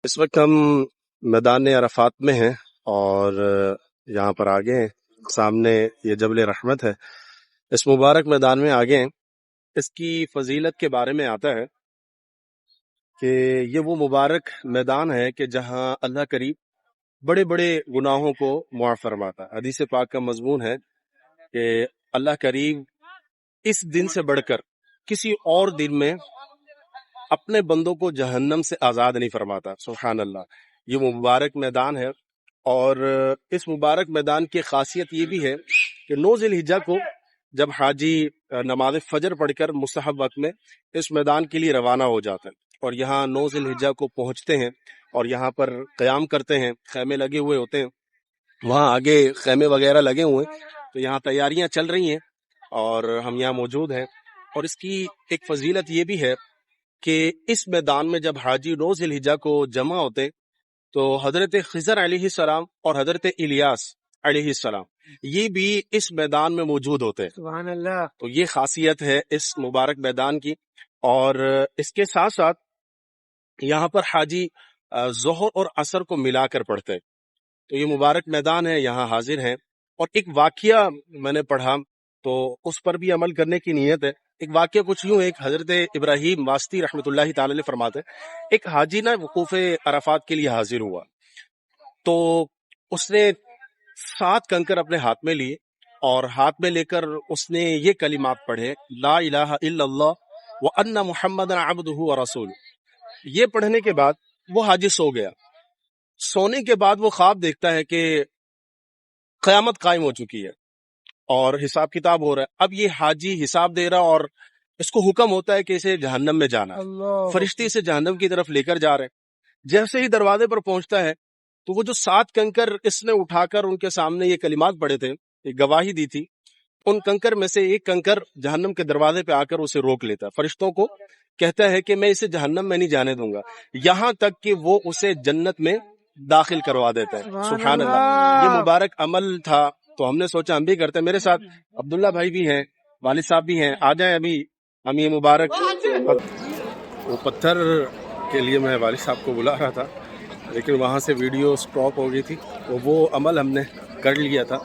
اس وقت ہم میدان عرفات میں ہیں اور یہاں پر آگے ہیں، سامنے یہ جبل رحمت ہے۔ اس مبارک میدان میں آگے ہیں۔ اس کی فضیلت کے بارے میں آتا ہے کہ یہ وہ مبارک میدان ہے کہ جہاں اللہ کریم بڑے بڑے گناہوں کو معاف فرماتا ہے۔ حدیث پاک کا مضمون ہے کہ اللہ کریم اس دن سے بڑھ کر کسی اور دن میں اپنے بندوں کو جہنم سے آزاد نہیں فرماتا۔ سبحان اللہ، یہ مبارک میدان ہے۔ اور اس مبارک میدان کی خاصیت یہ بھی ہے کہ 9 ذی الحجہ کو جب حاجی نماز فجر پڑھ کر مستحب وقت میں اس میدان کے لیے روانہ ہو جاتے ہیں اور یہاں 9 ذی الحجہ کو پہنچتے ہیں اور یہاں پر قیام کرتے ہیں، خیمے لگے ہوئے ہوتے ہیں، وہاں آگے خیمے وغیرہ لگے ہوئے ہیں، تو یہاں تیاریاں چل رہی ہیں اور ہم یہاں موجود ہیں۔ اور اس کی ایک فضیلت یہ بھی ہے کہ اس میدان میں جب حاجی 9 ذی الحجہ کو جمع ہوتے تو حضرت خضر علیہ السلام اور حضرت الیاس علیہ السلام یہ بھی اس میدان میں موجود ہوتے ہیں۔ سبحان اللہ۔ تو یہ خاصیت ہے اس مبارک میدان کی۔ اور اس کے ساتھ ساتھ یہاں پر حاجی ظہر اور عصر کو ملا کر پڑھتے ہیں۔ تو یہ مبارک میدان ہے، یہاں حاضر ہیں۔ اور ایک واقعہ میں نے پڑھا تو اس پر بھی عمل کرنے کی نیت ہے۔ ایک واقعہ کچھ یوں ہے، ایک حضرت ابراہیم واسطی رحمۃ اللہ تعالی علیہ فرماتے ہیں، ایک حاجی نا وقوف عرفات کے لیے حاضر ہوا تو اس نے 7 کنکر اپنے ہاتھ میں لیے اور ہاتھ میں لے کر اس نے یہ کلمات پڑھے، لا الہ الا اللہ وان محمد عبدہ ورسولہ۔ یہ پڑھنے کے بعد وہ حاجی سو گیا۔ سونے کے بعد وہ خواب دیکھتا ہے کہ قیامت قائم ہو چکی ہے اور حساب کتاب ہو رہا ہے۔ اب یہ حاجی حساب دے رہا اور اس کو حکم ہوتا ہے کہ اسے جہنم میں جانا ہے۔ فرشتے اسے جہنم کی طرف لے کر جا رہے ہیں۔ جیسے ہی دروازے پر پہنچتا ہے تو وہ جو 7 کنکر اس نے اٹھا کر ان کے سامنے یہ کلمات پڑھے تھے، ایک گواہی دی تھی، ان کنکر میں سے ایک کنکر جہنم کے دروازے پہ آ کر اسے روک لیتا ہے، فرشتوں کو کہتا ہے کہ میں اسے جہنم میں نہیں جانے دوں گا یہاں تک کہ وہ اسے جنت میں داخل کروا دیتا ہے۔ سبحان اللہ، یہ مبارک عمل تھا تو ہم نے سوچا ہم بھی کرتے ہیں۔ میرے ساتھ عبداللہ بھائی بھی ہیں، والد صاحب بھی ہیں، آ جائیں ابھی ہم یہ مبارک وہ پتھر کے لیے میں والد صاحب کو بلا رہا تھا لیکن وہاں سے ویڈیو سٹاپ ہو گئی تھی، تو وہ عمل ہم نے کر لیا تھا۔